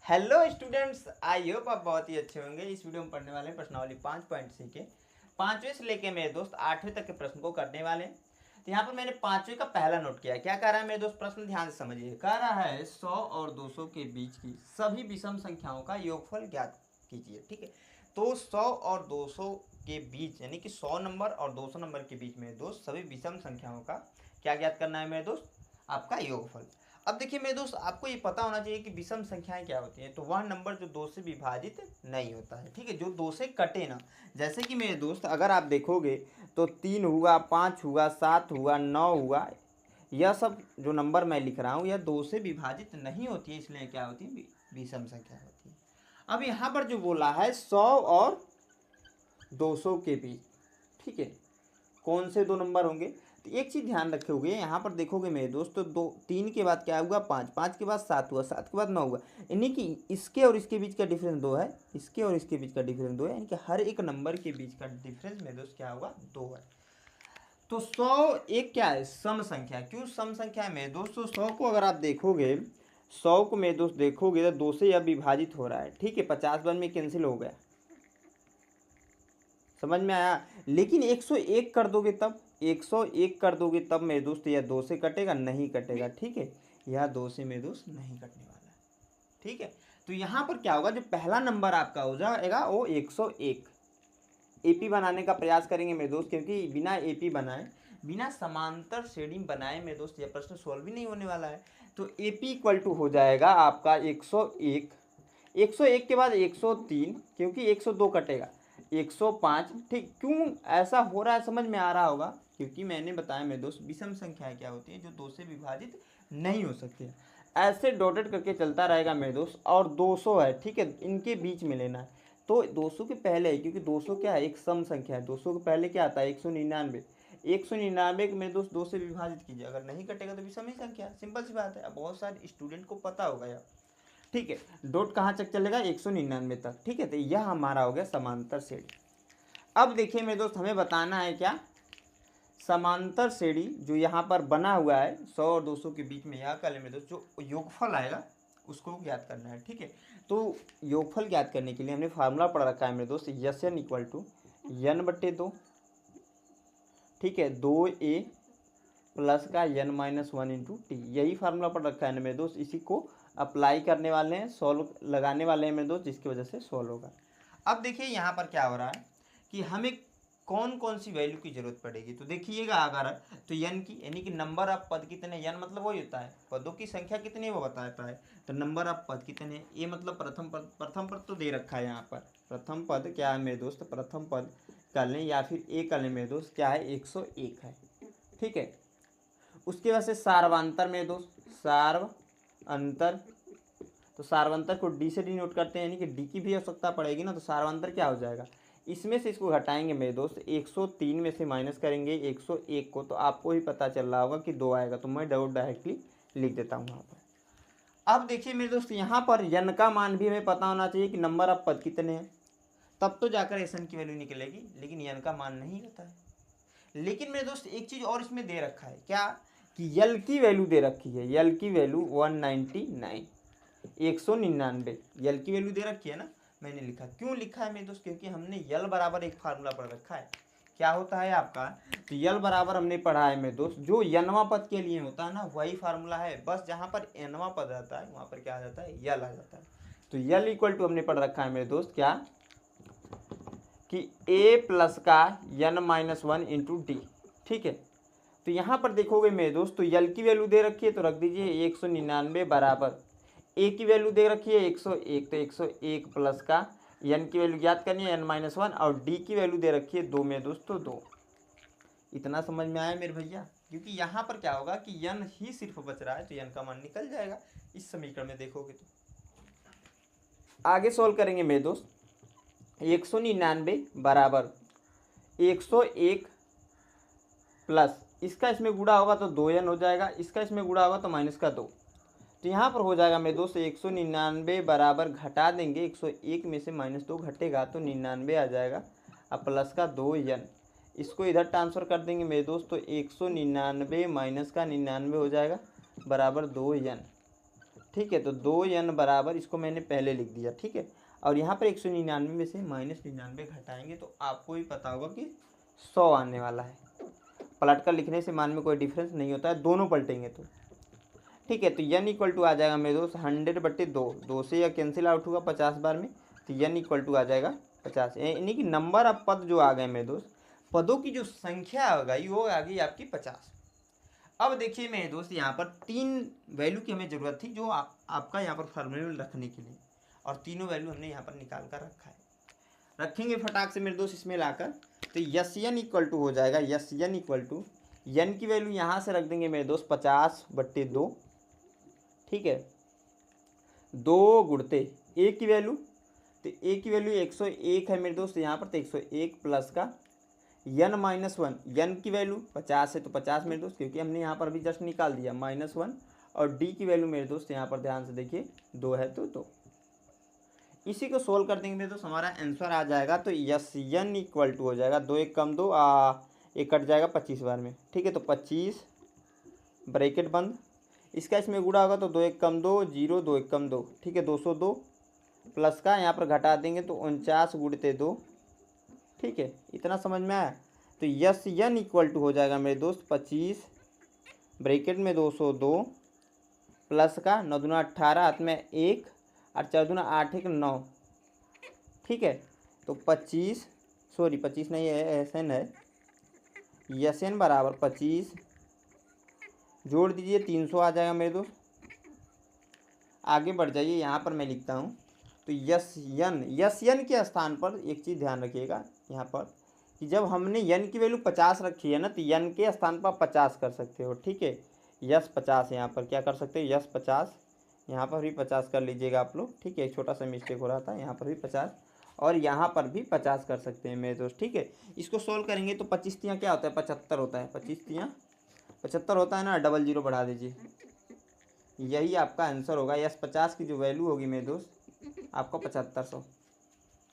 Hello students, I hope आप बहुत ही अच्छे होंगे। इस वीडियो में पढ़ने वाले हैं प्रश्नावली 5.सी के 5वें से लेके मेरे दोस्त 8वें तक के प्रश्न को करने वाले हैं। तो यहाँ पर मैंने 5वें का पहला नोट किया। क्या कह रहा है मेरे दोस्त? प्रश्न ध्यान से समझिए। कह रहा है 100 और 200 के बीच की सभी विषम संख्याओं का योगफल ज्ञात कीजिए। ठीक है, तो 100 और 200 के बीच यानी कि 100 नंबर और 200 नंबर के बीच में दोस्त सभी विषम संख्याओं का क्या ज्ञात करना है मेरे दोस्त? आपका योगफल। अब देखिए मेरे दोस्त, आपको ये पता होना चाहिए कि विषम संख्याएं क्या होती हैं। तो वह नंबर जो 2 से विभाजित नहीं होता है। ठीक है, जो 2 से कटे ना। जैसे कि मेरे दोस्त अगर आप देखोगे तो 3 हुआ, 5 हुआ, 7 हुआ, 9 हुआ, यह सब जो नंबर मैं लिख रहा हूँ यह 2 से विभाजित नहीं होती है, इसलिए क्या होती है? विषम संख्या होती है। अब यहाँ पर जो बोला है 100 और 200 के बीच, ठीक है, कौन से दो नंबर होंगे? तो एक चीज़ ध्यान रखोगे, यहाँ पर देखोगे मेरे दोस्त तो 3 के बाद क्या हुआ? 5, 5 के बाद 7 हुआ, 7 के बाद 9 हुआ। यानी कि इसके और इसके बीच का डिफरेंस 2 है, इसके और इसके बीच का डिफरेंस 2 है, यानी कि हर एक नंबर के बीच का डिफरेंस मेरे दोस्त क्या होगा? 2 है। तो 100 एक क्या है? सम संख्या। क्यों सम संख्या है मेरे दोस्त? तो 100 को अगर आप देखोगे, 100 को मेरे दोस्त देखोगे तो 2 से यह विभाजित हो रहा है। ठीक है, 50 बाद में कैंसिल हो गया, समझ में आया? लेकिन 101 कर दोगे तब, 101 कर दोगे तब मेरे दोस्त यह 2 से कटेगा? नहीं कटेगा। ठीक है, यह 2 से मेरे दोस्त नहीं कटने वाला है। ठीक है, तो यहाँ पर क्या होगा? जो पहला नंबर आपका हो जाएगा वो 101। एपी बनाने का प्रयास करेंगे मेरे दोस्त, क्योंकि बिना एपी बनाए, बिना समांतर श्रेणी बनाए मेरे दोस्त यह प्रश्न सॉल्व भी नहीं होने वाला है। तो एपी इक्वल टू हो जाएगा आपका 101, 101 के बाद 103, क्योंकि 102 कटेगा, 105। ठीक, क्यों ऐसा हो रहा है समझ में आ रहा होगा? क्योंकि मैंने बताया मेरे दोस्त विषम संख्याएं क्या होती हैं? जो 2 से विभाजित नहीं हो सकती है। ऐसे डॉटेड करके चलता रहेगा मेरे दोस्त। और 200 है, ठीक है, इनके बीच में लेना है। तो 200 के पहले है, क्योंकि 200 क्या है? एक सम संख्या है। 200 के पहले क्या आता है? 199। 199 को मेरे दोस्त 2 से विभाजित कीजिए, अगर नहीं कटेगा तो विषम ही संख्या है। सिंपल सी बात है। अब बहुत सारे स्टूडेंट को पता होगा यार। ठीक है, डॉट कहाँ तक चलेगा? 199 तक। ठीक है, तो यह हमारा हो गया समांतर श्रेणी। अब देखिए मेरे दोस्त, हमें बताना है क्या? समांतर श्रेणी जो यहाँ पर बना हुआ है 100 और 200 के बीच में, यह कल मेरे दोस्त जो योगफल आएगा उसको ज्ञात करना है। ठीक है, तो योगफल ज्ञात करने के लिए हमने फार्मूला पढ़ रखा है मेरे दोस्त, yes n equal to n/2। ठीक है, 2a प्लस का n-1 इंटू टी, यही फार्मूला पढ़ रखा है ना मेरे दोस्त। इसी को अप्लाई करने वाले हैं, सॉल्व लगाने वाले हैं मेरे दोस्त, जिसकी वजह से सॉल्व होगा। अब देखिए यहाँ पर क्या हो रहा है कि हमें कौन कौन सी वैल्यू की जरूरत पड़ेगी। तो देखिएगा, अगर तो n की, यानी कि नंबर ऑफ पद कितने, n मतलब वही होता है पदों की संख्या कितनी है वो बताता है। तो नंबर ऑफ पद कितने, ये मतलब प्रथम पद। प्रथम पद तो दे रखा है यहाँ पर। प्रथम पद क्या है मेरे दोस्त? प्रथम पद कर लें या फिर ए कर लें मेरे दोस्त, क्या है? 101 है। ठीक है, उसके बाद से सार्वांतर मेरे दोस्त, सार्वअंतर। तो सार्वंतर को डी से डिनोट करते हैं, यानी कि डी की भी आवश्यकता पड़ेगी ना। तो सार्वंतर क्या हो जाएगा? इसमें से इसको घटाएंगे मेरे दोस्त, 103 में से माइनस करेंगे 101 को, तो आपको ही पता चल रहा होगा कि 2 आएगा। तो मैं डायरेक्टली लिख देता हूँ यहाँ पर। अब देखिए मेरे दोस्त, यहाँ पर n का मान भी हमें पता होना चाहिए कि नंबर ऑफ पद कितने हैं, तब तो जाकर एसन की वैल्यू निकलेगी। लेकिन n का मान नहीं होता है। लेकिन मेरे दोस्त एक चीज़ और इसमें दे रखा है, क्या? कि यल की वैल्यू दे रखी है। यल की वैल्यू 199, 199 यल की वैल्यू दे रखी है ना। मैंने लिखा, क्यों लिखा है मेरे दोस्त? क्योंकि हमने यल बराबर एक फार्मूला पढ़ रखा है। क्या होता है आपका? तो यल बराबर हमने पढ़ा है मेरे दोस्त, जो यनवा पद के लिए होता है ना, वही फार्मूला है। बस जहाँ पर एनवा पद रहता है वहाँ पर क्या आ जाता है? यल आ जाता है। तो यल इक्वल टू हमने पढ़ रखा है मेरे दोस्त, क्या? कि a प्लस का n-1 इंटू डी। ठीक है, तो यहाँ पर देखोगे मेरे दोस्त, तो यल की वैल्यू दे रखी है तो रख दीजिए 199 बराबर, ए की वैल्यू दे रखी है 101, तो 101 प्लस का n की वैल्यू ज्ञात करनी है n-1, और डी की वैल्यू दे रखी है 2 मेरे दोस्त, तो 2। इतना समझ में आया मेरे भैया? क्योंकि यहाँ पर क्या होगा कि n ही सिर्फ बच रहा है, तो n का मान निकल जाएगा इस समीकरण में। देखोगे तो आगे सॉल्व करेंगे मेरे दोस्त। 199 बराबर 101 प्लस इसका इसमें गुणा होगा तो 2n हो जाएगा, इसका इसमें गुणा होगा तो माइनस का 2। तो यहाँ पर हो जाएगा मेरे दोस्त 199 बराबर, घटा देंगे 101 में से -2 घटेगा तो 99 आ जाएगा, अब प्लस का 2n, इसको इधर ट्रांसफ़र कर देंगे मेरे दोस्त। तो 199 माइनस का 99 हो जाएगा बराबर 2n। ठीक है। तो 2n बराबर, इसको मैंने पहले लिख दिया, ठीक है। और यहाँ पर 199 में से -99 घटाएंगे तो आपको भी पता होगा कि 100 आने वाला है। पलट कर लिखने से मान में कोई डिफरेंस नहीं होता है, दोनों पलटेंगे तो, ठीक है। तो n इक्वल टू आ जाएगा मेरे दोस्त 100/2, 2 से यह कैंसिल आउट होगा 50 बार में, तो n इक्वल टू आ जाएगा 50, यानी कि नंबर ऑफ पद जो आ गए मेरे दोस्त, पदों की जो संख्या आ गई वो आ गई आपकी 50। अब देखिए मेरे दोस्त, यहाँ पर 3 वैल्यू की हमें ज़रूरत थी जो आपका यहाँ पर फॉर्मूले रखने के लिए, और तीनों वैल्यू हमने यहाँ पर निकाल कर रखा है। रखेंगे फटाक से मेरे दोस्त इसमें लाकर, तो यस एन इक्वल टू हो जाएगा, yes n equal to, n की वैल्यू यहाँ से रख देंगे मेरे दोस्त 50/2, ठीक है। 2 गुणते ए की वैल्यू, तो ए की वैल्यू 101 है मेरे दोस्त यहाँ पर, तो 101 प्लस का n-1, n की वैल्यू 50 है तो 50 मेरे दोस्त, क्योंकि हमने यहाँ पर अभी जस्ट निकाल दिया -1, और d की वैल्यू मेरे दोस्त यहाँ पर ध्यान से देखिए 2 है तो 2। इसी को सोल्व कर देंगे मेरे दोस्त, हमारा आंसर आ जाएगा। तो यस n इक्वल टू हो जाएगा 2 1 कम 2, एक कट जाएगा 25 बार में, ठीक है। तो 25 ब्रैकेट बंद, इसका इसमें गुणा होगा तो 2 1 कम 2 0, 2 1 कम 2, ठीक है। 202 प्लस का यहाँ पर घटा देंगे तो 49 गुणते 2, ठीक है। इतना समझ में आया। तो यस एन इक्वल टू हो जाएगा मेरे दोस्त 25 ब्रैकेट में 202 प्लस का 9 दूना 18, हाथ में 1 और 4 दूना 8 1 9, ठीक है। तो 25 नहीं है, एस एन है, यस एन बराबर 25 जोड़ दीजिए 300 आ जाएगा मेरे दोस्त। आगे बढ़ जाइए, यहाँ पर मैं लिखता हूँ, तो यस एन के स्थान पर एक चीज़ ध्यान रखिएगा यहाँ पर, कि जब हमने n की वैल्यू 50 रखी है ना, तो n के स्थान पर 50 कर सकते हो, ठीक है। यस 50 यहाँ पर क्या कर सकते हो, यस 50, यहाँ पर भी 50 कर लीजिएगा आप लोग, ठीक है। छोटा सा मिस्टेक हो रहा था, यहाँ पर भी 50 और यहाँ पर भी 50 कर सकते हैं मेरे दोस्त, ठीक है। इसको सोल्व करेंगे तो 25 तियाँ क्या होता है, 75 होता है, 25 तियाँ 75 होता है ना, 00 बढ़ा दीजिए, यही आपका आंसर होगा। यस 50 की जो वैल्यू होगी मेरे दोस्त आपको 7500,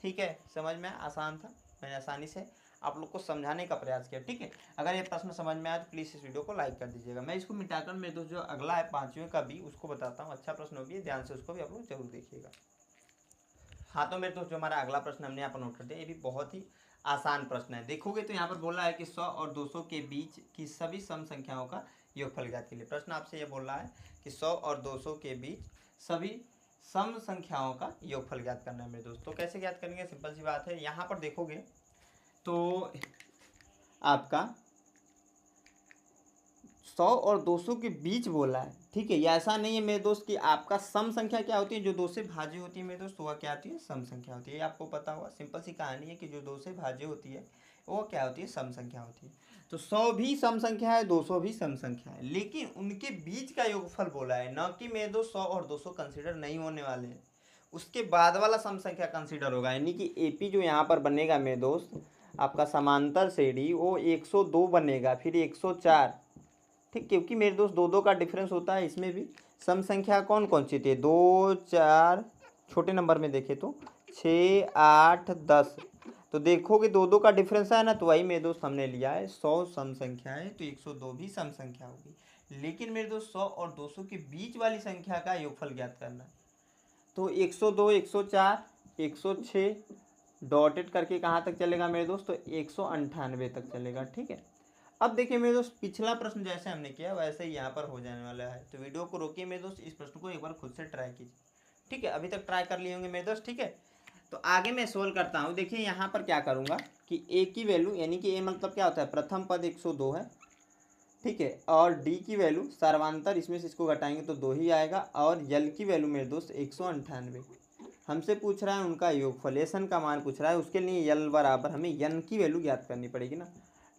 ठीक है। समझ में आसान था, मैंने आसानी से आप लोग को समझाने का प्रयास किया, ठीक है। अगर ये प्रश्न समझ में आया तो प्लीज़ इस वीडियो को लाइक कर दीजिएगा। मैं इसको मिटाकर मेरे दोस्त जो अगला है 5वें का भी उसको बताता हूँ, अच्छा प्रश्न होगी, ध्यान से उसको भी आप लोग जरूर देखिएगा। हाँ, तो मेरे दोस्त जो हमारा अगला प्रश्न हमने यहाँ पर नोट कर दिया, ये भी बहुत ही आसान प्रश्न है। देखोगे तो यहाँ पर बोला है कि 100 और 200 के बीच की सभी सम संख्याओं का योगफल ज्ञात कीजिए। प्रश्न आपसे ये बोल रहा है कि 100 और 200 के बीच सभी सम संख्याओं का योगफल ज्ञात करना है मेरे दोस्त। तो कैसे ज्ञात करेंगे, सिंपल सी बात है। यहाँ पर देखोगे तो आपका 100 और 200 के बीच बोला है, ठीक है। ये ऐसा नहीं है मेरे दोस्त कि आपका सम संख्या क्या होती है, जो 2 से भाज्य होती है मेरे दोस्त, वह क्या होती है, सम संख्या होती है। ये आपको पता होगा, सिंपल सी कहानी है कि जो 2 से भाज्य होती है वो क्या होती है, सम संख्या होती है। तो 100 भी सम संख्या है, 200 भी सम संख्या है, लेकिन उनके बीच का योगफल बोला है, न कि मेरे दोस्त 100 और 200 कंसिडर नहीं होने वाले हैं, उसके बाद वाला सम संख्या कंसिडर होगा। यानी कि एपी जो यहाँ पर बनेगा मेरे दोस्त आपका समांतर श्रेणी, वो 102 बनेगा, फिर 104, ठीक, क्योंकि मेरे दोस्त 2 का डिफरेंस होता है। इसमें भी सम संख्या कौन कौन सी थी, 2 4, छोटे नंबर में देखें तो 6 8 10, तो देखोगे 2 का डिफरेंस है ना, तो वही मेरे दोस्त हमने लिया है। 100 सम संख्या है तो 102 भी सम संख्या होगी, लेकिन मेरे दोस्त 100 और 200 के बीच वाली संख्या का योगफल ज्ञात करना है। तो 102 104 106 डॉटेड करके कहाँ तक चलेगा मेरे दोस्त, तो 198 तक चलेगा, ठीक है। अब देखिए मेरे दोस्त, पिछला प्रश्न जैसे हमने किया वैसे ही यहाँ पर हो जाने वाला है। तो वीडियो को रोकिए मेरे दोस्त, इस प्रश्न को एक बार खुद से ट्राई कीजिए, ठीक है। अभी तक ट्राई कर लिए होंगे मेरे दोस्त, ठीक है। तो आगे मैं सोल्व करता हूँ। देखिए यहाँ पर क्या करूँगा कि ए की वैल्यू, यानी कि ए मतलब क्या होता है, प्रथम पद 102 है, ठीक है। और डी की वैल्यू सर्वांतर, इसमें से इसको घटाएंगे तो 2 ही आएगा। और यल की वैल्यू मेरे दोस्त 198, हमसे पूछ रहा है उनका योगफल, एसन का मान पूछ रहा है। उसके लिए यल बराबर हमें यन की वैल्यू ज्ञात करनी पड़ेगी ना,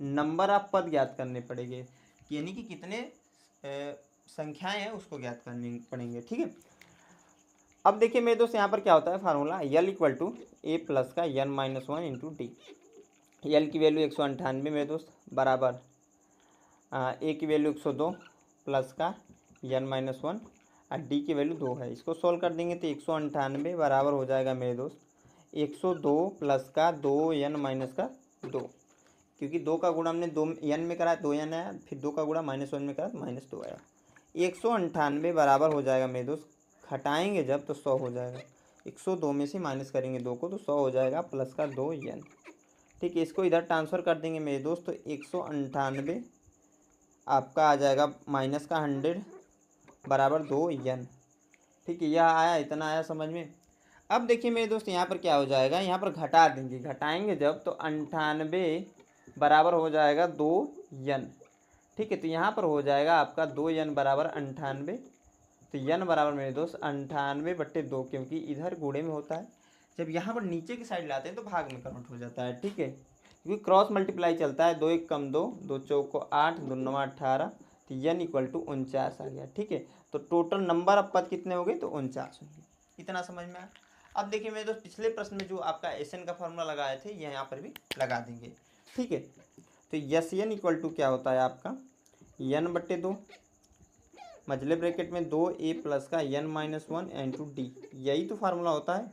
नंबर ऑफ पद ज्ञात करने पड़ेंगे, यानी कि कितने संख्याएं हैं उसको ज्ञात करनी पड़ेंगे, ठीक है। अब देखिए मेरे दोस्त यहाँ पर क्या होता है formula, l equal to a plus का n-1 इंटू डी। यल की वैल्यू 198 मेरे दोस्त बराबर ए की वैल्यू 102 प्लस का n-1 और डी की वैल्यू 2 है। इसको सॉल्व कर देंगे तो 198 बराबर हो जाएगा मेरे दोस्त 102 प्लस का 2n-2, क्योंकि 2 का गुणा हमने 2 n में करा 2n आया, फिर 2 का गुणा -1 में करा तो -2 आया। 198 बराबर हो जाएगा मेरे दोस्त घटाएंगे जब तो 100 हो जाएगा। 102 में से माइनस करेंगे 2 को तो 100 हो जाएगा प्लस का 2n। ठीक है, इसको इधर ट्रांसफ़र कर देंगे मेरे दोस्त, तो 198 आपका आ जाएगा माइनस का 100 बराबर 2n। ठीक है, यह आया, इतना आया समझ में। अब देखिए मेरे दोस्त यहाँ पर क्या हो जाएगा, यहाँ पर घटा देंगे, घटाएंगे जब तो 98 बराबर हो जाएगा 2n। ठीक है, तो यहाँ पर हो जाएगा आपका 2n बराबर 98। तो n बराबर मेरे दोस्त 98/2, क्योंकि इधर गुणे में होता है, जब यहाँ पर नीचे की साइड लाते हैं तो भाग में कन्वर्ट हो जाता है। ठीक है, क्योंकि क्रॉस मल्टीप्लाई चलता है, 2 1 कम 2, 2 चौको 8, 2 9 18, तो n इक्वल टू 49 आ गया। ठीक है, तो टोटल नंबर ऑफ पद कितने हो गए, तो 49 होंगे। इतना समझ में आया। अब देखिए मेरे दोस्त पिछले प्रश्न में जो आपका एस एन का फॉर्मूला लगाए थे ये यहाँ पर भी लगा देंगे। ठीक है, तो यस एन इक्वल टू क्या होता है आपका n/2, मझले ब्रैकेट में 2a प्लस का n-1 इंटू डी, यही तो फार्मूला होता है।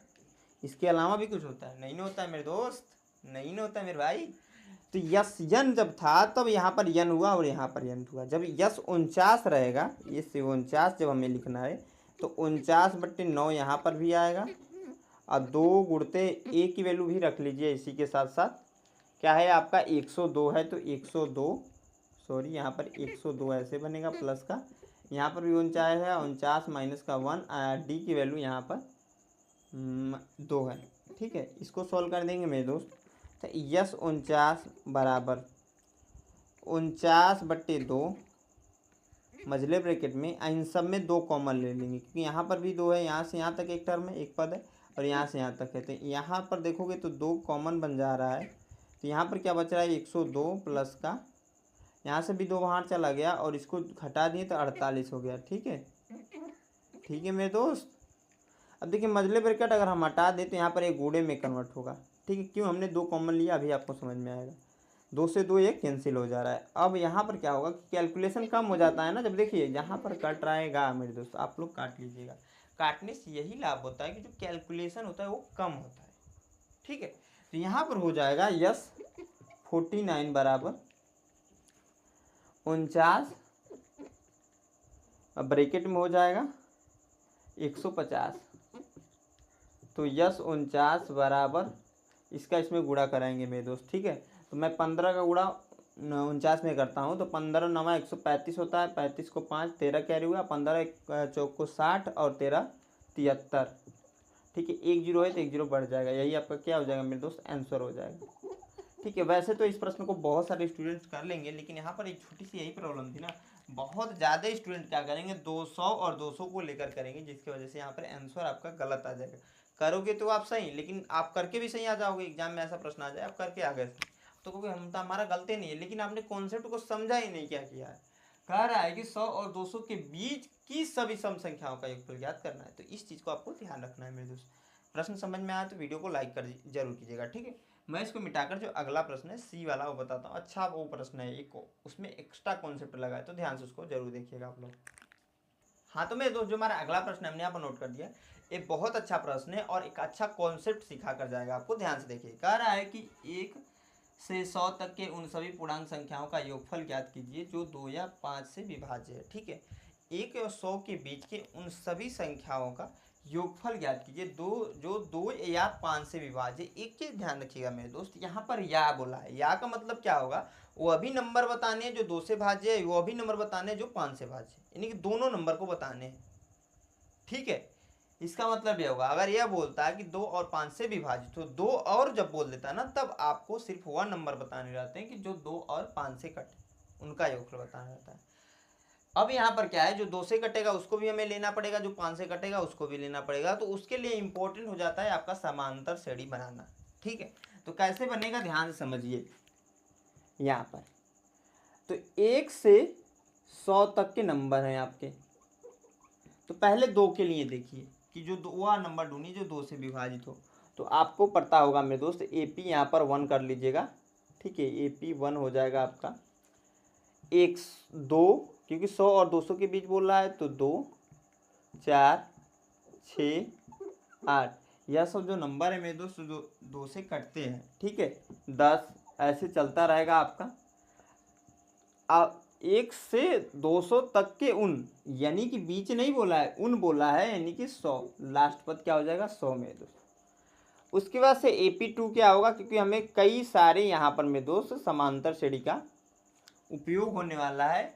इसके अलावा भी कुछ होता है? नहीं होता है मेरे दोस्त, नहीं होता है मेरे भाई। तो यस यन जब था तब यहाँ पर यन हुआ और यहाँ पर यन हुआ। जब यस 49 रहेगा, ये 49 जब हमें लिखना है तो 49/9 यहाँ पर भी आएगा, और 2 गुणते ए की वैल्यू भी रख लीजिए इसी के साथ साथ। क्या है आपका 102 है, तो 102 सॉरी यहाँ पर 102 ऐसे बनेगा प्लस का, यहाँ पर भी 49 है, 49 माइनस का 1, डी की वैल्यू यहाँ पर 2 है। ठीक है, इसको सॉल्व कर देंगे मेरे दोस्त, तो यस 49 बराबर 49/2 मझले ब्रैकेट में, इन सब में 2 कॉमन ले लेंगे, क्योंकि यहाँ पर भी 2 है, यहाँ से यहाँ तक एक टर्म है, एक पद है, और यहाँ से यहाँ तक है, तो यहाँ पर देखोगे तो 2 कॉमन बन जा रहा है। तो यहाँ पर क्या बच रहा है 102 प्लस का, यहाँ से भी 2 बाहर चला गया और इसको घटा दिए तो 48 हो गया। ठीक है, ठीक है मेरे दोस्त। अब देखिए मझले ब्रैकेट अगर हम हटा दें तो यहाँ पर एक गुणे में कन्वर्ट होगा। ठीक है, क्यों हमने 2 कॉमन लिया अभी आपको समझ में आएगा। 2 से 2 एक कैंसिल हो जा रहा है। अब यहाँ पर क्या होगा कि कैलकुलेशन कम हो जाता है ना, जब देखिए यहाँ पर कट रहेगा मेरे दोस्त, आप लोग काट लीजिएगा, काटने से यही लाभ होता है कि जो कैलकुलेशन होता है वो कम होता है। ठीक है, तो यहाँ पर हो जाएगा यस 49 बराबर 49 ब्रैकेट में हो जाएगा 150, तो यस 49 बराबर इसका इसमें गुणा कराएंगे मेरे दोस्त। ठीक है, तो मैं 15 का गुणा 49 में करता हूँ, तो 15 9 135 होता है, 35 को 5 13 कैरी हुआ, 15 चौको 60 और 13 73। ठीक है, 1 0 है तो 1 0 बढ़ जाएगा, यही आपका क्या हो जाएगा मेरे दोस्त आंसर हो जाएगा। ठीक है, वैसे तो इस प्रश्न को बहुत सारे स्टूडेंट्स कर लेंगे, लेकिन यहाँ पर एक छोटी सी यही प्रॉब्लम थी ना, बहुत ज़्यादा स्टूडेंट क्या करेंगे 200 और 200 को लेकर करेंगे, जिसकी वजह से यहाँ पर आंसर आपका गलत आ जाएगा। करोगे तो आप सही, लेकिन आप करके भी सही आ जाओगे, एग्जाम में ऐसा प्रश्न आ जाए आप करके आ गए तो क्योंकि हम तो हमारा गलती नहीं है, लेकिन आपने कॉन्सेप्ट को समझा ही नहीं, क्या किया है। कह रहा है कि 100 और 200 के बीच की सभी सम संख्याओं का योगफल ज्ञात करना है, तो इस चीज़ को आपको ध्यान रखना है मेरे दोस्त। प्रश्न समझ में आया तो वीडियो को लाइक कर जरूर कीजिएगा। ठीक है, मैं इसको मिटाकर जो अगला प्रश्न है सी वाला वो बताता हूँ। अच्छा वो प्रश्न है एक, उसमें एक्स्ट्रा कॉन्सेप्ट लगा है, तो ध्यान से उसको जरूर देखिएगा आप लोग। हाँ तो मेरे दोस्त जो हमारा अगला प्रश्न हमने यहाँ पर नोट कर दिया, ये बहुत अच्छा प्रश्न है और एक अच्छा कॉन्सेप्ट सिखा कर जाएगा आपको। ध्यान से देखिए, कह रहा है कि 1 से 100 तक के उन सभी पूर्णांक संख्याओं का योगफल ज्ञात कीजिए जो 2 या 5 से विभाज्य है। ठीक है, 1 और 100 के बीच के उन सभी संख्याओं का योगफल ज्ञात कीजिए जो 2 या 5 से विभाज्य। एक चीज ध्यान रखिएगा मेरे दोस्त, यहाँ पर या बोला है, या का मतलब क्या होगा, वो अभी नंबर बताने हैं जो 2 से भाज्य है, वो अभी नंबर बताने हैं जो 5 से भाज्य है, यानी कि दोनों नंबर को बताने हैं। ठीक है, इसका मतलब यह होगा अगर यह बोलता है कि 2 और 5 से विभाजित, तो 2 और जब बोल देता है ना, तब आपको सिर्फ वह नंबर बताने रहते हैं कि जो 2 और 5 से कटे, उनका योगफल बताना रहता है। अब यहाँ पर क्या है, जो 2 से कटेगा उसको भी हमें लेना पड़ेगा, जो 5 से कटेगा उसको भी लेना पड़ेगा, तो उसके लिए इंपॉर्टेंट हो जाता है आपका समांतर श्रेणी बनाना। ठीक है, तो कैसे बनेगा ध्यान से समझिए। यहाँ पर तो 1 से 100 तक के नंबर हैं आपके, तो पहले 2 के लिए देखिए कि जो वह नंबर ढूंढिए जो 2 से विभाजित हो। तो आपको पता होगा मेरे दोस्त AP यहाँ पर 1 कर लीजिएगा। ठीक है, AP 1 हो जाएगा आपका। 1 2, क्योंकि 100 और 200 के बीच बोल रहा है, तो 2 4 6 8, यह सब जो नंबर है मेरे दोस्त जो 2 से कटते हैं। ठीक है, 10 ऐसे चलता रहेगा आपका। 1 से 200 तक के उन, यानी कि बीच नहीं बोला है, उन बोला है, यानी कि 100, लास्ट पद क्या हो जाएगा 100 मेरे दोस्त। उसके बाद से AP2 क्या होगा, क्योंकि हमें कई सारे यहाँ पर मेरे दोस्त समांतर श्रेणी का उपयोग होने वाला है।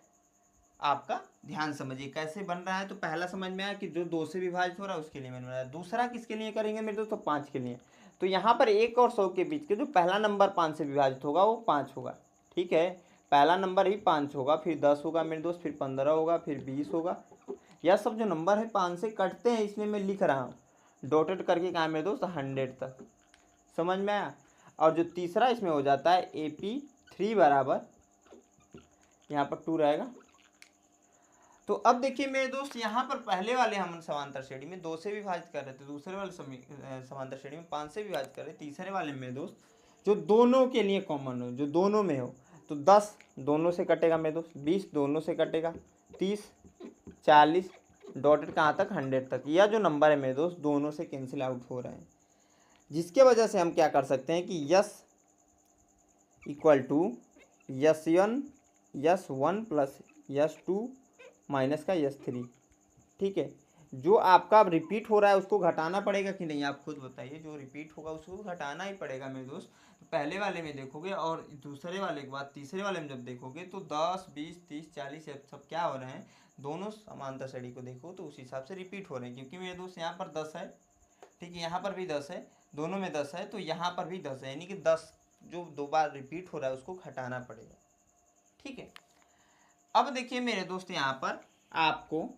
आपका ध्यान समझिए कैसे बन रहा है। तो पहला समझ में आया कि जो 2 से विभाजित हो रहा है उसके लिए मैंने बनाया। दूसरा किसके लिए करेंगे मेरे दोस्तों, 5 के लिए। तो यहाँ पर 1 और 100 के बीच के जो पहला नंबर 5 से विभाजित होगा वो 5 होगा, ठीक है। पहला नंबर ही 5 होगा, फिर 10 होगा मेरे दोस्त, फिर 15 होगा, फिर 20 होगा। यह सब जो नंबर है 5 से कटते हैं, इसलिए मैं लिख रहा हूँ डॉटेड करके, कहाँ मेरे दोस्त 100 तक। समझ में आया। और जो तीसरा इसमें हो जाता है AP3 बराबर, यहाँ पर 2 रहेगा। तो अब देखिए मेरे दोस्त, यहाँ पर पहले वाले हम समांतर श्रेणी में 2 से विभाजित कर रहे थे, दूसरे वाले समांतर श्रेणी में 5 से विभाजित कर रहे, तीसरे वाले मेरे दोस्त जो दोनों के लिए कॉमन हो, जो दोनों में हो, तो 10 दोनों से कटेगा मेरे दोस्त, 20 दोनों से कटेगा, 30 40 डॉटेड कहाँ तक 100 तक। यह जो नंबर है मेरे दोस्त दोनों से कैंसिल आउट हो रहे हैं, जिसके वजह से हम क्या कर सकते हैं कि यस इक्वल टू यस1 प्लस यस2 माइनस का यस3, ठीक है। जो आपका अब रिपीट हो रहा है उसको घटाना पड़ेगा कि नहीं, आप खुद बताइए। जो रिपीट होगा उसको घटाना ही पड़ेगा मेरे दोस्त। तो पहले वाले में देखोगे और दूसरे वाले के बाद तीसरे वाले में जब देखोगे तो 10 20 30 40 सब क्या हो रहे हैं, दोनों समांतर श्रेणी को देखो तो उस हिसाब से रिपीट हो रहे हैं। क्योंकि मेरे दोस्त यहाँ पर 10 है, ठीक है, यहाँ पर भी 10 है, दोनों में 10 है, तो यहाँ पर भी 10 है, यानी कि 10 जो 2 बार रिपीट हो रहा है उसको घटाना पड़ेगा, ठीक है। अब देखिए मेरे दोस्त, यहाँ पर आपको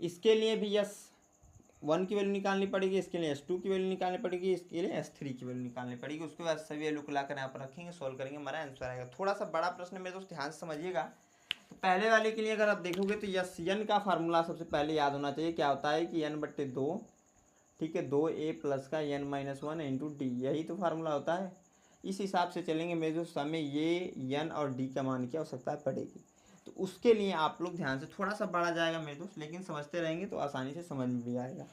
इसके लिए भी S1 की वैल्यू निकालनी पड़ेगी, इसके लिए S2 की वैल्यू निकालनी पड़ेगी, इसके लिए S3 की वैल्यू निकालनी पड़ेगी। उसके बाद सभी वैल्यू को लाकर यहाँ पर रखेंगे, सॉल्व करेंगे, हमारा आंसर आएगा। थोड़ा सा बड़ा प्रश्न मेरे दोस्त, ध्यान से समझिएगा। तो पहले वाले के लिए अगर आप देखोगे तो Sn का फार्मूला सबसे पहले याद होना चाहिए। क्या होता है कि n/2, ठीक है, 2a प्लस का n-1 इंटू डी, यही तो फार्मूला होता है। इस हिसाब से चलेंगे मेरे दोस्त, हमें ये n और d का मान की आवश्यकता पड़ेगी। तो उसके लिए आप लोग ध्यान से, थोड़ा सा बढ़ा जाएगा मेरे दोस्त, लेकिन समझते रहेंगे तो आसानी से समझ में भी आएगा।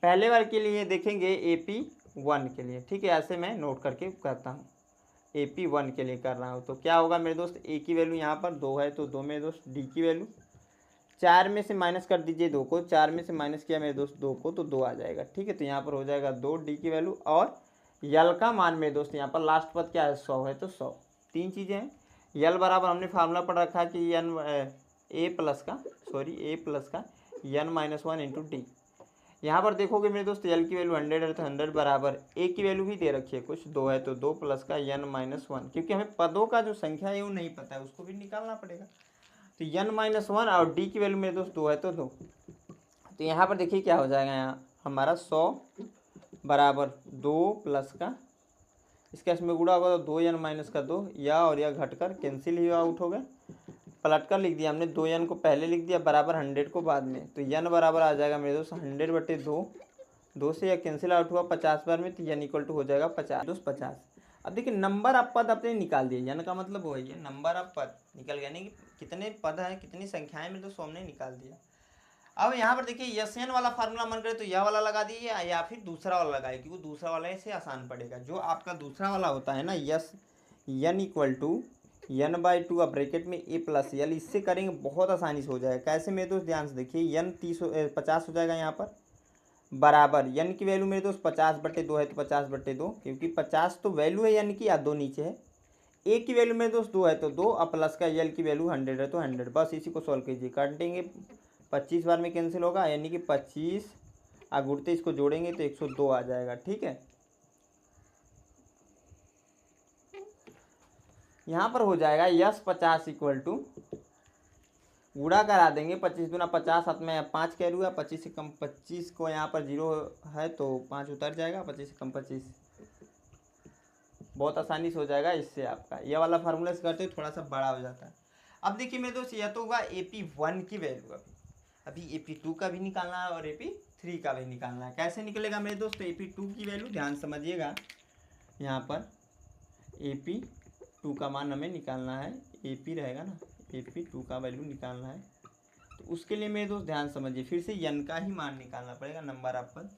पहले बार के लिए देखेंगे AP1 के लिए, ठीक है, ऐसे मैं नोट करके करता हूँ। AP1 के लिए कर रहा हूँ तो क्या होगा मेरे दोस्त, a की वैल्यू यहाँ पर 2 है तो 2 मेरे दोस्त, d की वैल्यू 4 में से माइनस कर दीजिए 2 को, 4 में से माइनस किया मेरे दोस्त 2 को तो 2 आ जाएगा, ठीक है। तो यहाँ पर हो जाएगा 2 d की वैल्यू, और यल का मान मेरे दोस्त यहाँ पर लास्ट पद क्या है 100 है, तो 100। तीन चीज़ें हैं। यल बराबर हमने फार्मूला पढ़ रखा है कि ए प्लस का n-1 इंटू डी। यहाँ पर देखोगे मेरे दोस्त यल की वैल्यू 100 है तो 100 बराबर ए की वैल्यू भी दे रखी है कुछ 2 है तो 2 प्लस का n-1, क्योंकि हमें पदों का जो संख्या है वो नहीं पता है, उसको भी निकालना पड़ेगा। तो n-1 और डी की वैल्यू मेरे दोस्त 2 है तो 2। तो यहाँ पर देखिए क्या हो जाएगा, यहाँ हमारा 100 बराबर 2 प्लस का, इसका इसमें गुणा होगा तो 2n-2, या और यह घटकर कैंसिल ही आउट हो गया। पलट कर लिख दिया हमने, 2n को पहले लिख दिया बराबर 100 को बाद में, तो n बराबर आ जाएगा मेरे दोस्त 100/2, 2 से यह कैंसिल आउट हुआ 50 बार में, तो n इक्वल टू हो जाएगा 50 दोस्त 50। अब देखिए नंबर ऑफ पद अपने निकाल दिए, n का मतलब वो है नंबर ऑफ पद निकल गया, यानी कि कितने पद हैं कितनी संख्याएं मेरे दोस्त हमने निकाल दिया। अब यहाँ पर देखिए Sn वाला फार्मूला मन करे तो यह वाला लगा दीजिए या फिर दूसरा वाला लगाइए, क्योंकि दूसरा वाला से आसान पड़ेगा। जो आपका दूसरा वाला होता है ना n इक्वल टू n/2 अब ब्रैकेट में a प्लस यल, इससे करेंगे बहुत आसानी से हो जाएगा। कैसे मेरे दोस्त ध्यान से देखिए, n 50 हो जाएगा यहाँ पर, बराबर n की वैल्यू मेरे दोस्त 50/2 है तो 50/2, क्योंकि 50 तो वैल्यू है n की, या 2 नीचे है। a की वैल्यू मेरे दोस्त 2 है तो 2, अब प्लस का यल की वैल्यू 100 है तो 100, बस इसी को सॉल्व कीजिए। काटेंगे 25 बार में कैंसिल होगा, यानी कि 25 गुणते इसको जोड़ेंगे तो 102 आ जाएगा, ठीक है। यहाँ पर हो जाएगा S50 इक्वल टू, गुणा करा देंगे 25 दूना 50, साथ में 5 कह लूँगा, 25 से कम 25 को यहाँ पर 0 है तो 5 उतर जाएगा, 25 से कम 25, बहुत आसानी से हो जाएगा। इससे आपका यह वाला फार्मूला से करते थोड़ा सा बड़ा हो जाता है। अब देखिए मेरे दोस्त, यह तो हुआ AP1 की वैल्यू, अभी AP2 का भी निकालना है और AP3 का भी निकालना है। कैसे निकलेगा मेरे दोस्त, AP2 की वैल्यू ध्यान समझिएगा, यहाँ पर AP2 का मान हमें निकालना है, AP रहेगा ना, AP2 का वैल्यू निकालना है। तो उसके लिए मेरे दोस्त ध्यान समझिए, फिर से n का ही मान निकालना पड़ेगा, नंबर ऑफ पद।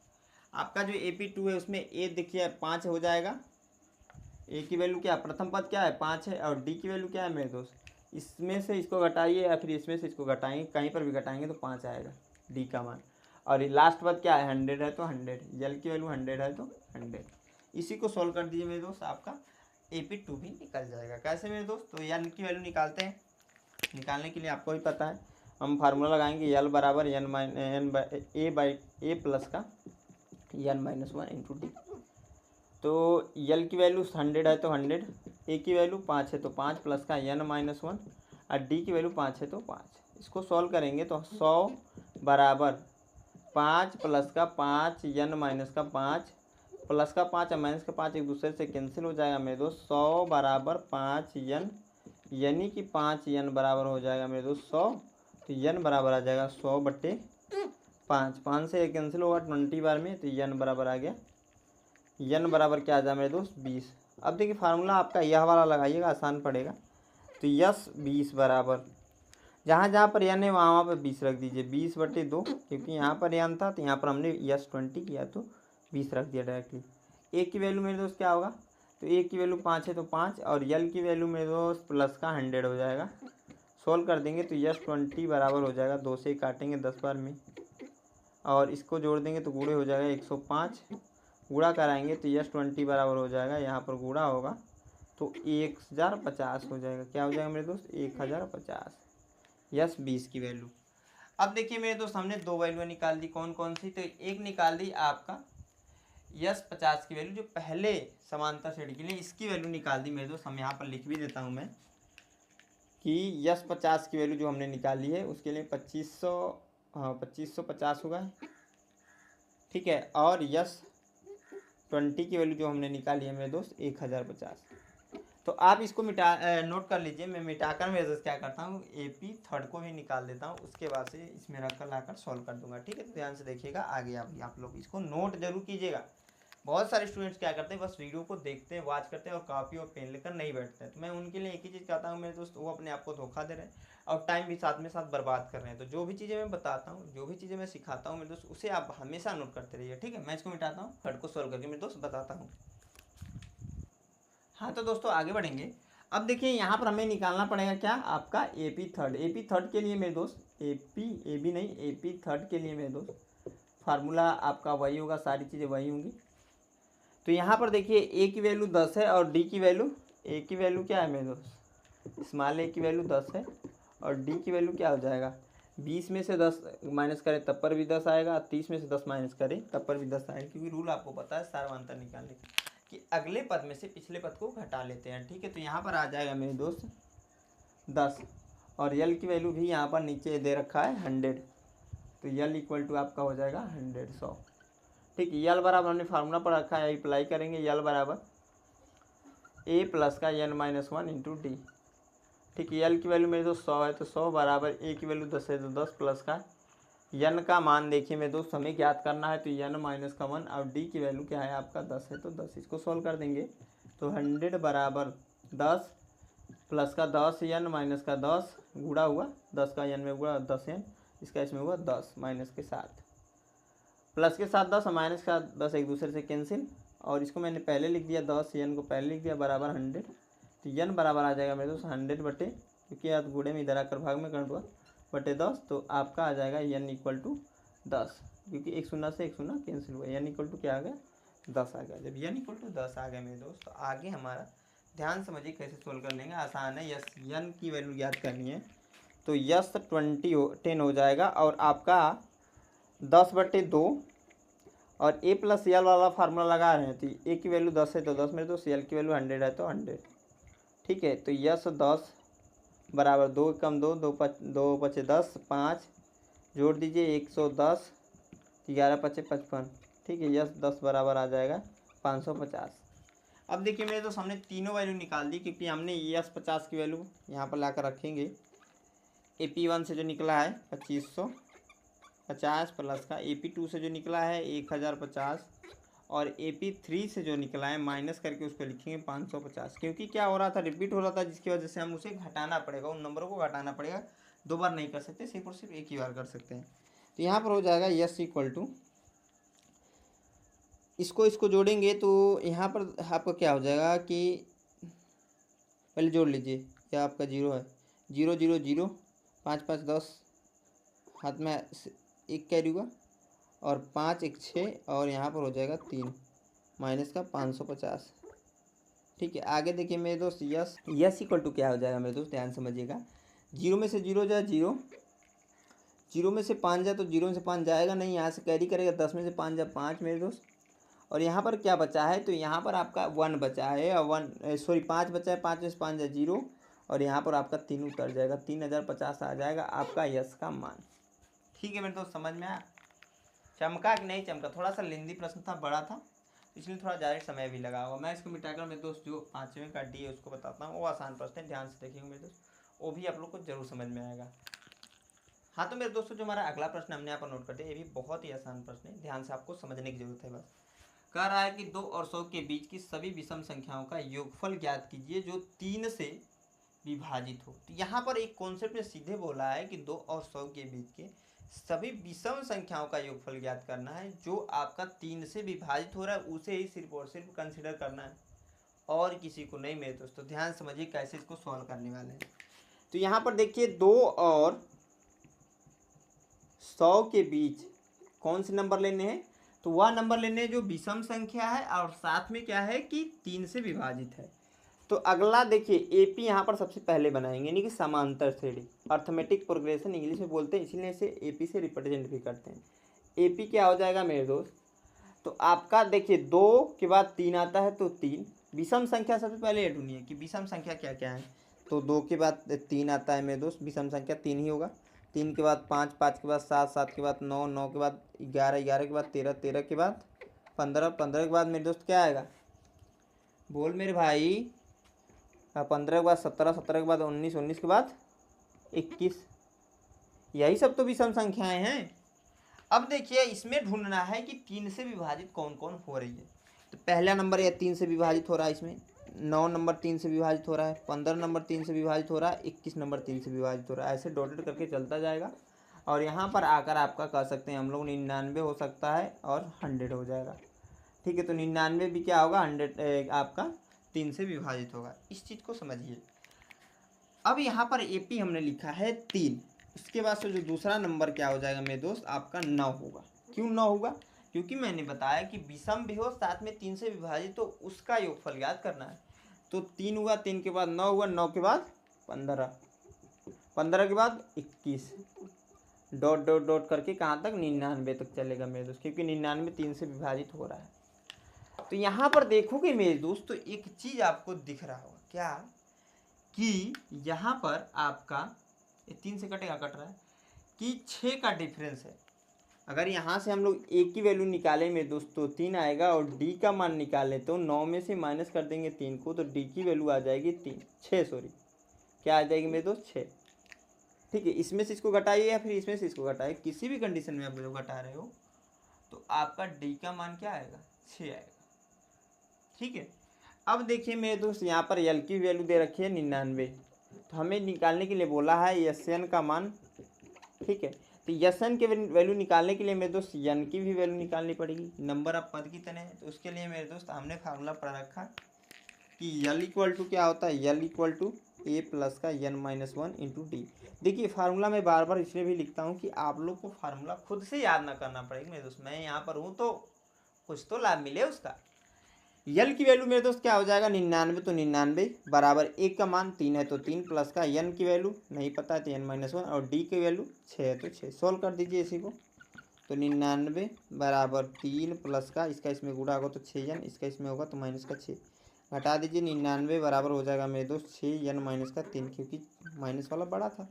आपका जो AP2 है उसमें a देखिए 5 हो जाएगा, a की वैल्यू क्या, प्रथम पद क्या है 5 है, और d की वैल्यू क्या है मेरे दोस्त इसमें से इसको घटाइए या फिर इसमें से इसको घटाएंगे, कहीं पर भी घटाएंगे तो 5 आएगा डी का मान। और ये लास्ट पद क्या है 100 है तो 100, यल की वैल्यू 100 है तो 100। इसी को सॉल्व कर दीजिए मेरे दोस्त, आपका AP2 भी निकल जाएगा। कैसे मेरे दोस्त, तो यल की वैल्यू निकालते हैं। निकालने के लिए आपको भी पता है, हम फार्मूला लगाएंगे यल बराबर ए प्लस का n-1 इंटू डी। तो यल की वैल्यू 100 है तो 100, ए की वैल्यू 5 है तो 5 प्लस का n-1 और डी की वैल्यू 5 है तो 5। इसको सॉल्व करेंगे तो 100 बराबर 5 प्लस का 5 n-5 प्लस का 5 और माइनस का 5 एक दूसरे से कैंसिल हो जाएगा मेरे दोस्त। 100 बराबर 5 n, यानी कि 5 n बराबर हो जाएगा मेरे दोस्त 100। तो n बराबर आ जाएगा 100/5, 5 से कैंसिल होगा 20 बार में, तो n बराबर आ गया, n बराबर क्या आ जाए मेरे दोस्त 20। अब देखिए फार्मूला आपका यह वाला लगाइएगा, आसान पड़ेगा। तो यस 20 बराबर जहाँ जहाँ पर n है वहाँ पर 20 रख दीजिए, 20/2, क्योंकि यहाँ पर n था तो यहाँ पर हमने यस 20 किया तो 20 रख दिया डायरेक्टली। ए की वैल्यू मेरे दोस्त क्या होगा, तो ए की वैल्यू 5 है तो 5 और यल की वैल्यू मेरे दोस्त प्लस का 100 हो जाएगा। सोल्व कर देंगे तो यस 20 बराबर हो जाएगा, 2 से काटेंगे 10 बार में और इसको जोड़ देंगे तो गुणे हो जाएगा 105। गुणा कराएंगे तो यस 20 बराबर हो जाएगा, यहाँ पर गुणा होगा तो 1050 हो जाएगा। क्या हो जाएगा मेरे दोस्त 1050, यस 20 की वैल्यू। अब देखिए मेरे दोस्त हमने दो वैल्यू निकाल दी, कौन कौन सी, तो एक निकाल दी आपका यस 50 की वैल्यू जो पहले समांतर श्रेणी के लिए, इसकी वैल्यू निकाल दी मेरे दोस्त। हम यहाँ पर लिख भी देता हूँ मैं कि यस 50 की वैल्यू जो हमने निकाली है उसके लिए 2500, हाँ 2550 होगा, ठीक है। और यस 20 की वैल्यू जो हमने निकाली है मेरे दोस्त 1050। तो आप इसको नोट कर लीजिए। मैं मिटाकर मैं क्या करता हूँ AP3 को भी निकाल देता हूँ, उसके बाद से इसमें रखकर लाकर सॉल्व कर दूंगा, ठीक है। तो ध्यान से देखिएगा आगे, आप लोग इसको नोट जरूर कीजिएगा। बहुत सारे स्टूडेंट्स क्या करते हैं, बस वीडियो को देखते हैं, वॉच करते हैं और कॉपी और पेन लेकर नहीं बैठते हैं। तो मैं उनके लिए एक ही चीज़ कहता हूँ मेरे दोस्त, वो अपने आप को धोखा दे रहे हैं और टाइम भी साथ में साथ बर्बाद कर रहे हैं। तो जो भी चीज़ें मैं बताता हूँ, जो भी चीज़ें मैं सिखाता हूँ मेरे दोस्त, उसे आप हमेशा नोट करते रहिए, ठीक है। मैं इसको मिटाता हूँ, थर्ड को सॉल्व करके मेरे दोस्त बताता हूँ। हाँ तो दोस्तों आगे बढ़ेंगे। अब देखिए यहाँ पर हमें निकालना पड़ेगा क्या, आपका AP3 के लिए मेरे दोस्त, AP3 के लिए मेरे दोस्त फार्मूला आपका वही होगा, सारी चीज़ें वही होंगी। तो यहाँ पर देखिए ए की वैल्यू 10 है और डी की वैल्यू, ए की वैल्यू क्या है मेरे दोस्त, स्मॉल ए की वैल्यू 10 है और डी की वैल्यू क्या हो जाएगा, 20 में से 10 माइनस करें तब पर भी 10 आएगा, 30 में से 10 माइनस करें तब पर भी 10 आएगा, क्योंकि रूल आपको पता है सार्वंतर निकालने का कि अगले पद में से पिछले पद को घटा लेते हैं, ठीक है। तो यहाँ पर आ जाएगा मेरे दोस्त 10 और यल की वैल्यू भी यहाँ पर नीचे दे रखा है 100, तो यल इक्वल टू आपका हो जाएगा 100, ठीक है। यल बराबर हमने फार्मूला पर रखा है, अप्लाई करेंगे यल बराबर ए प्लस का n-1 इंटू डी, ठीक है। यल की वैल्यू मेरे दोस्त 100 है तो 100 बराबर ए की वैल्यू 10 है तो 10 प्लस का यन का मान देखिए मेरे दोस्त हमें ज्ञात करना है, तो n-1 और डी की वैल्यू क्या है आपका 10 है तो 10। इसको सॉल्व कर देंगे तो 100 बराबर 10 प्लस का 10 n माइनस का 10 गुणा हुआ, 10 का n में गुणा 10 n, इसका इसमें हुआ 10 माइनस के साथ, प्लस के साथ 10 माइनस का 10 एक दूसरे से कैंसिल, और इसको मैंने पहले लिख दिया 10 n को पहले लिख दिया बराबर 100, तो n बराबर आ जाएगा मेरे दोस्त 100 बटे, क्योंकि यार गुणे में इधर आकर भाग में कर दूँगा, बटे 10। तो आपका आ जाएगा n इक्वल टू 10, क्योंकि एक शून्य से एक शून्य कैंसिल हुआ, n इक्वल टू क्या आ गया 10 आ गया। जब n इक्वल टू 10 आ गया मेरे दोस्त, तो आगे हमारा ध्यान समझिए कैसे सोल्व कर लेंगे, आसान है। यस n की वैल्यू याद करनी है, तो यस 10 हो जाएगा और आपका 10/2 और ए प्लस यल वाला फार्मूला लगा रहे हैं, तो ए की वैल्यू 10 है तो 10 मेरे दोस्त, यल की वैल्यू 100 है तो 100, ठीक है। तो यस 10 बराबर 2 कम 2 2 पचे 10 5 जोड़ दीजिए 110, 11 पचे 55, ठीक है। यस 10 बराबर आ जाएगा 550। अब देखिए मेरे दोस्त हमने तीनों वैल्यू निकाल दी, क्योंकि हमने यस 50 की वैल्यू यहाँ पर लाकर रखेंगे। AP1 से जो निकला है 2550 प्लस का AP2 से जो निकला है 1050 और AP3 से जो निकला है माइनस करके उस पर लिखेंगे 550, क्योंकि क्या हो रहा था, रिपीट हो रहा था, जिसकी वजह से हम उसे घटाना पड़ेगा, उन नंबरों को घटाना पड़ेगा, दो बार नहीं कर सकते, सिर्फ और सिर्फ एक ही बार कर सकते हैं। तो यहाँ पर हो जाएगा यस इक्वल टू, इसको जोड़ेंगे तो यहाँ पर आपका क्या हो जाएगा कि पहले जोड़ लीजिए, यह आपका 0 है, जीरो जीरो जीरो, 5 5 10, हाथ में एक कैरी हुआ, और 5 1 6, और यहाँ पर हो जाएगा 3 माइनस का 550। ठीक है, आगे देखिए मेरे दोस्त, यस इक्वल टू क्या हो जाएगा मेरे दोस्त, ध्यान समझिएगा। जीरो में से जीरो जाए जीरो, जीरो में से 5 जाए तो जीरो में से 5 जाएगा नहीं, यहाँ से कैरी करेगा, 10 में से 5 जाए 5 मेरे दोस्त। और यहाँ पर क्या बचा है, तो यहाँ पर आपका 1 बचा है, और 5 बचा है, 5 में से 5 जाए जीरो, और यहाँ पर आपका 3 उतर जाएगा, 3050 आ जाएगा आपका यस का मान। ठीक है मेरे दोस्त, समझ में आया? चमका कि नहीं चमका? थोड़ा सा लेंदी प्रश्न था, बड़ा था, इसलिए थोड़ा ज़्यादा समय भी लगा होगा। मैं इसको मिटाकर मेरे दोस्त जो 5वें का डी है उसको बताता हूँ। वो आसान प्रश्न है, ध्यान से देखिएगा मेरे दोस्त, वो भी आप लोग को जरूर समझ में आएगा। हाँ तो मेरे दोस्तों, जो हमारा अगला प्रश्न हमने यहाँ पर नोट कर दिया, ये भी बहुत ही आसान प्रश्न है, ध्यान से आपको समझने की जरूरत है बस। कह रहा है कि 2 और 100 के बीच की सभी विषम संख्याओं का योगफल ज्ञात कीजिए जो 3 से विभाजित हो। तो यहाँ पर एक कॉन्सेप्ट में सीधे बोला है कि 2 और 100 के बीच के सभी विषम संख्याओं का योगफल ज्ञात करना है जो आपका 3 से विभाजित हो रहा है, उसे ही सिर्फ और सिर्फ कंसिडर करना है, और किसी को नहीं मेरे दोस्तों। ध्यान समझिए कैसे इसको सॉल्व करने वाले हैं। तो यहाँ पर देखिए 2 और 100 के बीच कौन से नंबर लेने हैं, तो वह नंबर लेने हैं जो विषम संख्या है और साथ में क्या है कि 3 से विभाजित है। तो अगला देखिए एपी यहाँ पर सबसे पहले बनाएंगे, यानी कि समांतर श्रेणी, अर्थमेटिक प्रोग्रेशन इंग्लिश में बोलते हैं, इसीलिए इसे एपी से रिप्रेजेंट भी करते हैं। एपी क्या हो जाएगा मेरे दोस्त, तो आपका देखिए 2 के बाद 3 आता है तो 3, विषम संख्या सबसे पहले ये ढूंढिए कि विषम संख्या क्या क्या है। तो 2 के बाद 3 आता है मेरे दोस्त, विषम संख्या 3 ही होगा। 3 के बाद 5, 5 के बाद 7, 7 के बाद 9, 9 के बाद 11, 11 के बाद 13, 13 के बाद 15, 15 के बाद मेरे दोस्त क्या आएगा, बोल मेरे भाई, 15 के बाद 17, 17 के बाद 19, 19 के बाद 21। यही सब तो विषम संख्याएं हैं। अब देखिए इसमें ढूंढना है कि 3 से विभाजित कौन कौन हो रही है। तो पहला नंबर यह 3 से विभाजित हो रहा है, इसमें 9 नंबर 3 से विभाजित हो रहा है, 15 नंबर 3 से विभाजित हो रहा है, 21 नंबर 3 से विभाजित हो रहा है। ऐसे डॉटेड करके चलता जाएगा, और यहाँ पर आकर आपका कह सकते हैं हम लोग 99 हो सकता है और 100 हो जाएगा। ठीक है, तो 99 भी क्या होगा, 100 आपका 3 से विभाजित होगा। इस चीज़ को समझिए। अब यहाँ पर एपी हमने लिखा है 3, उसके बाद से जो दूसरा नंबर क्या हो जाएगा मेरे दोस्त, आपका 9 होगा। क्यों 9 होगा, क्योंकि मैंने बताया कि विषम भी हो साथ में 3 से विभाजित, तो उसका योगफल याद करना है। तो 3 हुआ, 3 के बाद 9 हुआ, 9 के बाद 15, 15 के बाद 21, डॉट डॉट डॉट करके कहाँ तक, 99 तक चलेगा मेरे दोस्त, क्योंकि 99 3 से विभाजित हो रहा है। तो यहाँ पर देखोगे मेरे दोस्त, तो एक चीज़ आपको दिख रहा होगा क्या, कि यहाँ पर आपका 3 से कटेगा, कट रहा है, कि 6 का डिफरेंस है। अगर यहाँ से हम लोग ए की वैल्यू निकालें मेरे दोस्त तो 3 आएगा, और डी का मान निकालें तो 9 में से माइनस कर देंगे 3 को, तो डी की वैल्यू आ जाएगी 6 सॉरी, क्या आ जाएगी मेरे दोस्त, 6। ठीक है, इसमें से इसको घटाइए या फिर इसमें से इसको घटाइए, किसी भी कंडीशन में आप लोग घटा रहे हो तो आपका डी का मान क्या आएगा, 6 आएगा। ठीक है, अब देखिए मेरे दोस्त यहाँ पर यल की वैल्यू दे रखी है 99, तो हमें निकालने के लिए बोला है एस एन का मान। ठीक है, तो एस एन के वैल्यू निकालने के लिए मेरे दोस्त एन की भी वैल्यू निकालनी पड़ेगी, नंबर ऑफ पद की तरह। तो उसके लिए मेरे दोस्त हमने फार्मूला पढ़ रखा कि यल इक्वल टू क्या होता है, यल इक्वल टू ए प्लस का एन माइनस 1 इंटू डी। देखिए फार्मूला मैं बार बार इसलिए भी लिखता हूँ कि आप लोग को फार्मूला खुद से याद ना करना पड़ेगा मेरे दोस्त, मैं यहाँ पर हूँ तो कुछ तो लाभ मिले उसका। यल की वैल्यू मेरे दोस्त क्या हो जाएगा, 99, तो 99 बराबर 1 का मान 3 है तो 3 प्लस का एन की वैल्यू नहीं पता है तो एन माइनस 1, और डी की वैल्यू 6 है तो 6। सोल्व कर दीजिए इसी को, तो 99 बराबर 3 प्लस का, इसका इसमें गुणा होगा तो 6n, इसका इसमें होगा तो माइनस का 6, घटा दीजिए। 99 बराबर हो जाएगा मेरे दोस्त 6n माइनस का 3, क्योंकि माइनस वाला बड़ा था।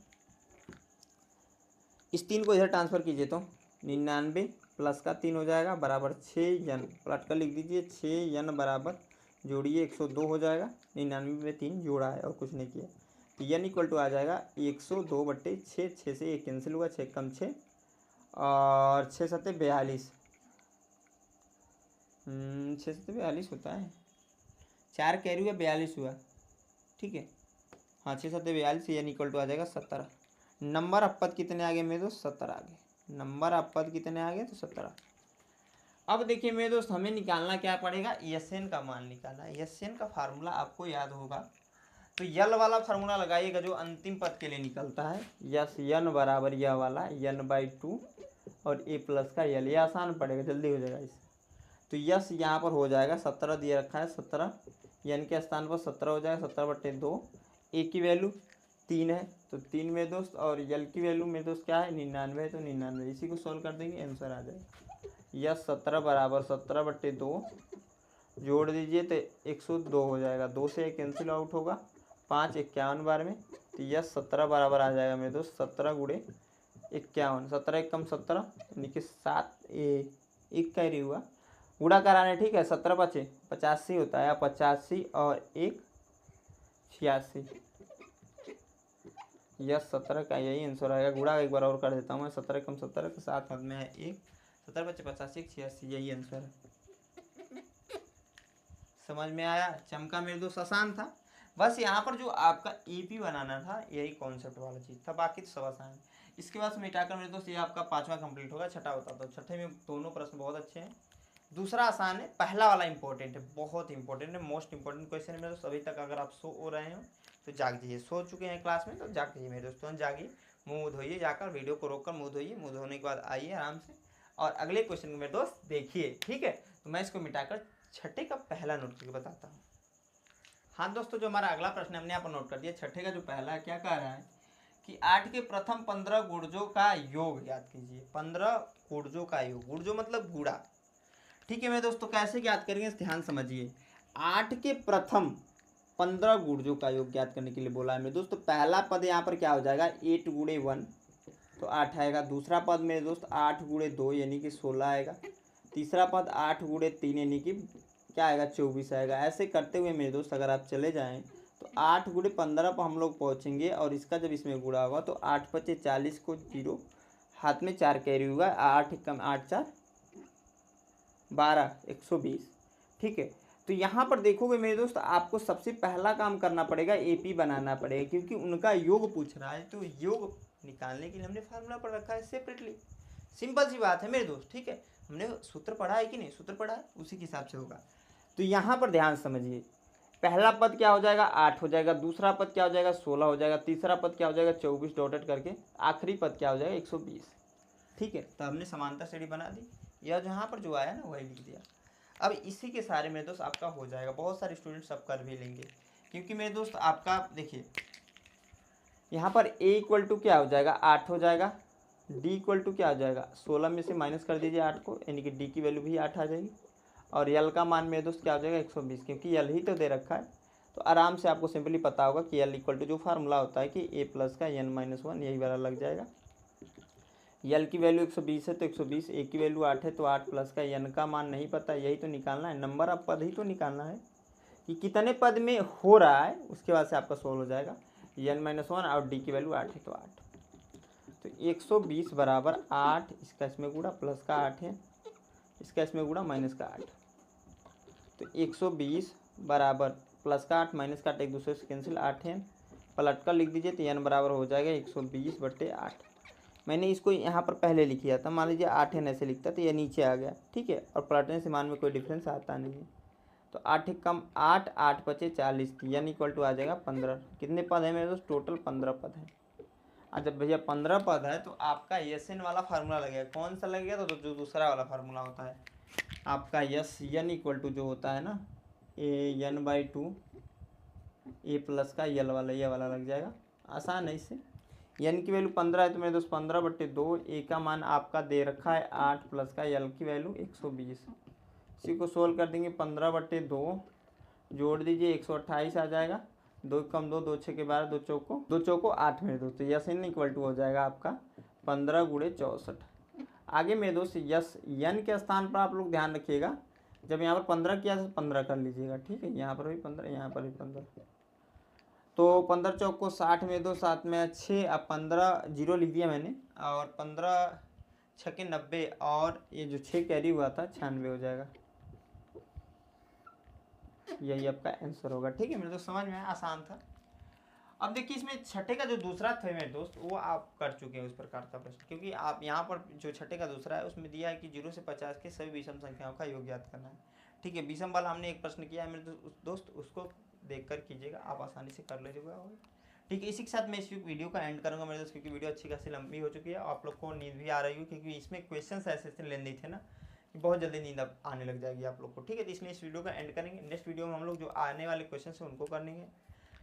इस 3 को इधर ट्रांसफ़र कीजिए तो 99 प्लस का 3 हो जाएगा बराबर 6n, पलट कर लिख दीजिए 6n बराबर जोड़िए 102 हो जाएगा। 99 में 3 जोड़ा है और कुछ नहीं किया, तो n इक्वल टू आ जाएगा 102/6, 6 से 1 कैंसिल हुआ, 6 कम 6 और 6 7 42, 6 7 42 होता है, 4 कैरी हुआ 42 हुआ। ठीक है, हाँ 6 7 42, n इक्वल टू आ जाएगा 17। नंबर ऑफ पद कितने आ गए मेरे दोस्त, 17 आ गए। नंबर ऑफ पद कितने आ गए, तो 17। अब देखिए मेरे दोस्त हमें निकालना क्या पड़ेगा, एस एन का मान निकालना है। एस एन का फार्मूला आपको याद होगा, तो यल वाला फार्मूला लगाइएगा जो अंतिम पद के लिए निकलता है, यस यन बराबर यह वाला n/2 और a प्लस का यल, ये आसान पड़ेगा, जल्दी हो जाएगा इससे। तो यस यहाँ पर हो जाएगा 17 दिया रखा है, 17 यन के स्थान पर 17 हो जाएगा, 17/2, ए की वैल्यू 3 है तो 3 मेरे दोस्त, और यल की वैल्यू मेरे दोस्त क्या है 99 है तो 99, इसी को सॉल्व कर देंगे आंसर आ जाएगा। यस 17 बराबर 17/2 जोड़ दीजिए तो 102 हो जाएगा, 2 से कैंसिल आउट होगा, 5 51 बार में, तो यस 17 बराबर आ जाएगा मेरे दोस्त 17 × 51, 17 × 1 = 17 यानी कि 7 एक कैरी हुआ, गुणा कराना ठीक है, 17 × 5 = 85 होता है, 85 और 1 86, यस 17 का यही आंसर आएगा। गुणा एक बार और कर देता हूँ मैं, 17 × 17 के साथ हाथ में है 1, 17 × 5 = 85, 86 यही आंसर है। समझ में आया, चमका मेरे दोस्त, आसान था। बस यहाँ पर जो आपका ईपी बनाना था यही कॉन्सेप्ट वाला चीज़ था, बाकी तो सब आसान है। इसके बाद मिटाकर मेरे दोस्त ये आपका 5वां कंप्लीट होगा, छठा होता तो छठे में दोनों प्रश्न बहुत अच्छे हैं, दूसरा आसान है, पहला वाला इंपॉर्टेंट है, बहुत इंपॉर्टेंट है, मोस्ट इंपॉर्टेंट क्वेश्चन है मेरे दोस्त। अभी तक अगर आप सो हो रहे हो तो जाग जाइए, सो चुके हैं क्लास में तो जाग जाइए मेरे दोस्तों, जागिए, मुँह धोइए, जाकर वीडियो को रोक कर मुँह धोइए, मुँह धोने के बाद आइए आराम से और अगले क्वेश्चन को मेरे दोस्त देखिए, ठीक है। तो मैं इसको मिटाकर छठे का पहला नोट करके बताता हूँ। हाँ दोस्तों, जो हमारा अगला प्रश्न हमने यहाँ पर नोट कर दिया, छठे का जो पहला है, क्या कह रहा है कि 8 के प्रथम 15 गुणजों का योग याद कीजिए, 15 गुणजों का योग, गुणजों मतलब गुणा, ठीक है मेरे दोस्तों। कैसे ज्ञात करेंगे ध्यान समझिए, 8 के प्रथम 15 गुणजों का योग ज्ञात करने के लिए बोला है मेरे दोस्त। तो पहला पद यहाँ पर क्या हो जाएगा 8 × 1 तो 8 आएगा, दूसरा पद मेरे दोस्त 8 × 2 यानी कि 16 आएगा, तीसरा पद 8 × 3 यानी कि क्या आएगा 24 आएगा। ऐसे करते हुए मेरे दोस्त अगर आप चले जाएं तो 8 × 15 पर हम लोग पहुंचेंगे, और इसका जब इसमें गुणा होगा तो 8 × 5 = 40 को 0 हाथ में 4 कैरी हुआ, 8 × 8 = 4 12 120, ठीक है। तो यहाँ पर देखोगे मेरे दोस्त आपको सबसे पहला काम करना पड़ेगा, एपी बनाना पड़ेगा, क्योंकि उनका योग पूछ रहा है, तो योग निकालने के लिए हमने फार्मूला पढ़ रखा है सेपरेटली, सिंपल सी बात है मेरे दोस्त, ठीक है। हमने सूत्र पढ़ा है कि नहीं, सूत्र पढ़ा है, उसी के हिसाब से होगा। तो यहाँ पर ध्यान समझिए, पहला पद क्या हो जाएगा 8 हो जाएगा, दूसरा पद क्या हो जाएगा 16 हो जाएगा, तीसरा पद क्या हो जाएगा 24 डॉटेड करके, आखिरी पद क्या हो जाएगा 120, ठीक है। तो हमने समानता श्रेणी बना दी, यह जहाँ पर जो आया ना वही लिख दिया। अब इसी के सारे मेरे दोस्त आपका हो जाएगा, बहुत सारे स्टूडेंट्स सब कर भी लेंगे, क्योंकि मेरे दोस्त आपका देखिए यहाँ पर a = क्या हो जाएगा 8 हो जाएगा, d = क्या हो जाएगा 16 में से माइनस कर दीजिए 8 को, यानी कि d की वैल्यू भी 8 आ जाएगी, और यल का मान मेरे दोस्त क्या हो जाएगा 120, क्योंकि यल ही तो दे रखा है। तो आराम से आपको सिंपली पता होगा कि यल = जो फार्मूला होता है कि a प्लस का n-1 यही वाला लग जाएगा। यल की वैल्यू 120 है तो 120, ए की वैल्यू 8 है तो 8 प्लस का n का मान नहीं पता, यही तो निकालना है, नंबर ऑफ पद ही तो निकालना है कि कितने पद में हो रहा है, उसके बाद से आपका सोल्व हो जाएगा। n-1 और d की वैल्यू 8 है तो 8, तो 120 बराबर 8, इसका इसमें गुणा प्लस का 8 है, इसका इसमें गुणा माइनस का 8, तो 120 बराबर प्लस का 8 माइनस का 8 एक दूसरे से कैंसिल, 8 है पलट कर लिख दीजिए तो n बराबर हो जाएगा 120/8। मैंने इसको यहाँ पर पहले लिख दिया था, मान लीजिए 8 है ऐसे लिखता तो यह नीचे आ गया, ठीक है, और पलटने से मान में कोई डिफरेंस आता नहीं है। तो 8 × 8 8 × 5 = 40, n = आ जाएगा 15। कितने पद है मेरे दोस्त टोटल 15 पद है। और जब भैया 15 पद है तो आपका एन वाला फार्मूला लगेगा, कौन सा लगेगा तो जो दूसरा वाला फार्मूला होता है आपका n = जो होता है ना n/2 a प्लस का यल वाला, ये वाला लग जाएगा, आसान है। इससे n की वैल्यू 15 है तो मेरे दोस्त 15/2, a का मान आपका दे रखा है 8 प्लस का यल की वैल्यू 120, इसी को सोल्व कर देंगे 15/2 जोड़ दीजिए 128 आ जाएगा, 2 कम 2 2 6 के 12, 2 चौको 8 मेरे दोस्त, यस n = हो जाएगा आपका 15 × 64। आगे मेरे दोस्त यस n के स्थान पर आप लोग ध्यान रखिएगा, जब यहाँ पर 15 किया तो 15 कर लीजिएगा, ठीक है, यहाँ पर भी 15 यहाँ पर भी 15, तो 15 चौको 60 में दो, 7 में 6, अब 15 0 लिख दिया मैंने, और 15 6 × 90, और ये जो 6 कैरी हुआ था 96 हो जाएगा, यही आपका आंसर होगा, ठीक है मेरे दोस्त, समझ में आया, आसान था। अब देखिए इसमें छठे का जो दूसरा था मेरे दोस्त वो आप कर चुके हैं उस प्रकार का प्रश्न, क्योंकि आप यहाँ पर जो छठे का दूसरा है उसमें दिया है कि 0 से 50 के सभी विषम संख्याओं का योग ज्ञात करना है, ठीक है। विषम वाला हमने एक प्रश्न किया है मेरे दोस्त, उसको देखकर कीजिएगा, आप आसानी से कर लीजिएगा। ठीक है, इसी के साथ मैं इस वीडियो का एंड करूँगा मेरे दोस्त, क्योंकि वीडियो अच्छी खासी लंबी हो चुकी है, आप लोग को नींद भी आ रही हो, क्योंकि इसमें क्वेश्चन ऐसे लेंदी थे ना कि बहुत जल्दी नींद अब आने लग जाएगी आप लोग को। ठीक है, तो इसलिए इस वीडियो का एंड करेंगे। नेक्स्ट वीडियो में हम लोग जो आने वाले क्वेश्चन है उनको करेंगे।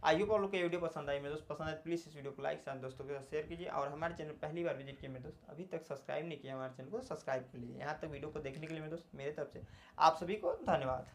आई होप आप लोग को ये वीडियो पसंद आई मेरे दोस्त। पसंद आए प्लीज़ इस वीडियो को लाइक साथ दोस्तों के साथ शेयर कीजिए, और हमारे चैनल पहली बार विजिट किए मेरे दोस्त, अभी तक सब्सक्राइब नहीं किया हमारे चैनल को, सब्सक्राइब कर लीजिए। यहाँ तक वीडियो को देखने के लिए मेरे दोस्त मेरे तरफ से आप सभी को धन्यवाद।